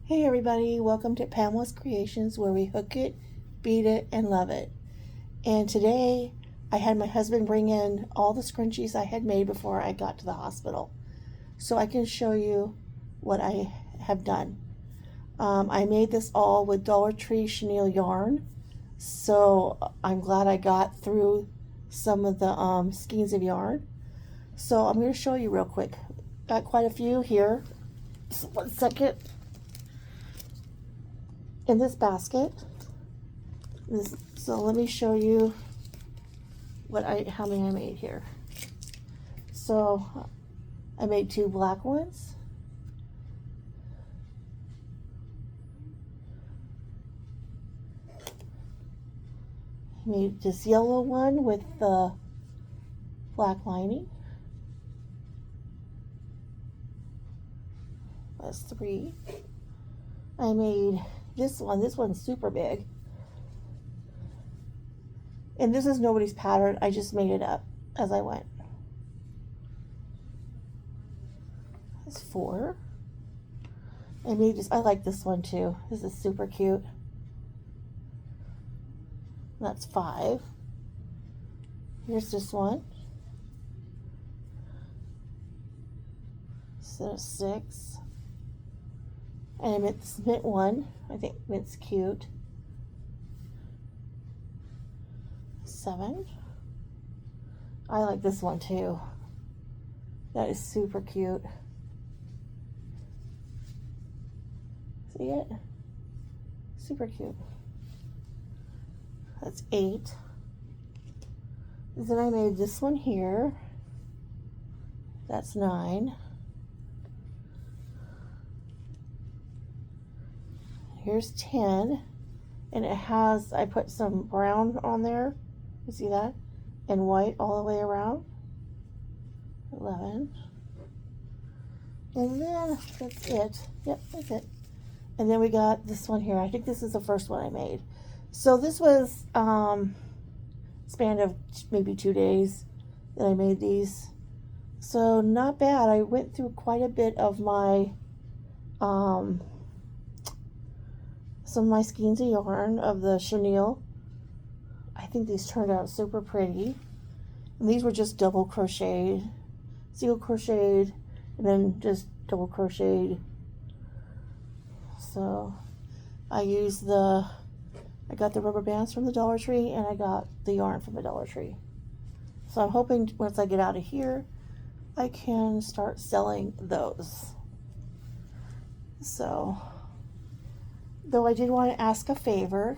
Hey everybody, welcome to Pamela's Creations, where we hook it, beat it, and love it. And today I had my husband bring in all the scrunchies I had made before I got to the hospital, so I can show you what I have done. I made this all with Dollar Tree chenille yarn, so I'm glad I got through some of the skeins of yarn. So I'm going to show you real quick. Got quite a few here. So 1 second. In this basket. So let me show you how many I made here. So I made 2 black ones. I made this yellow one with the black lining. That's 3. I made this one's super big. And this is nobody's pattern, I just made it up as I went. That's 4. I made this, I like this one too. This is super cute. That's 5. Here's this one. So 6. And I made this mint one. I think mint's cute. 7. I like this one too. That is super cute. See it? Super cute. That's 8. Then I made this one here. That's 9. Here's 10, and it has, I put some brown on there, you see that, and white all the way around. 11, and then that's it. Yep, that's it. And then we got this one here. I think this is the first one I made. So this was span of maybe 2 days that I made these. So not bad. I went through quite a bit of my some of my skeins of yarn of the chenille. I think these turned out super pretty. And these were just double crocheted, single crocheted, and then just double crocheted. So I got the rubber bands from the Dollar Tree, and I got the yarn from the Dollar Tree. So I'm hoping once I get out of here, I can start selling those. So, though I did want to ask a favor,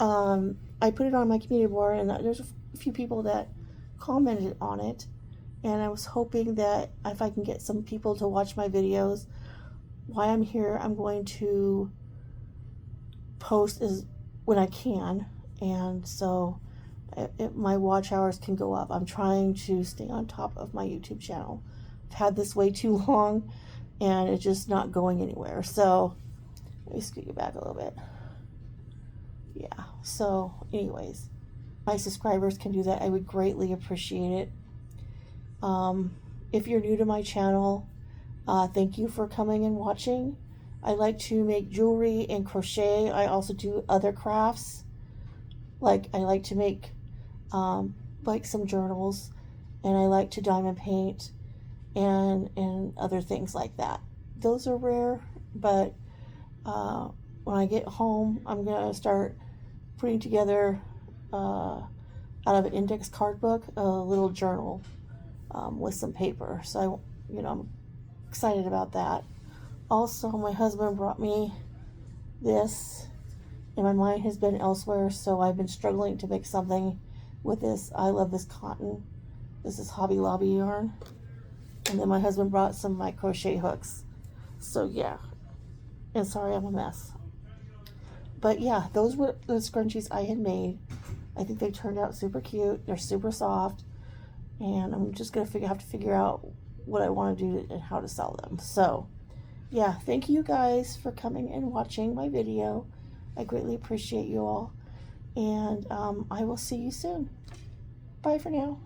I put it on my community board, and there's a few people that commented on it, and I was hoping that if I can get some people to watch my videos while I'm here, I'm going to post when I can, and so my watch hours can go up. I'm trying to stay on top of my YouTube channel. I've had this way too long, and it's just not going anywhere. So let me scoot you back a little bit. Yeah, so anyways, my subscribers can do that. I would greatly appreciate it. If you're new to my channel, thank you for coming and watching. I like to make jewelry and crochet. I also do other crafts. Like I like to make like some journals, and I like to diamond paint and other things like that. Those are rare, but when I get home, I'm gonna start putting together out of an index card book a little journal with some paper. So I'm excited about that. Also, my husband brought me this, and my mind has been elsewhere, so I've been struggling to make something with this. I love this cotton. This is Hobby Lobby yarn. And then my husband brought some of my crochet hooks. So yeah, and sorry I'm a mess. But yeah, those were the scrunchies I had made. I think they turned out super cute. They're super soft, and I'm just gonna have to figure out what I want to do and how to sell them. So yeah, thank you guys for coming and watching my video. I greatly appreciate you all, and I will see you soon. Bye for now.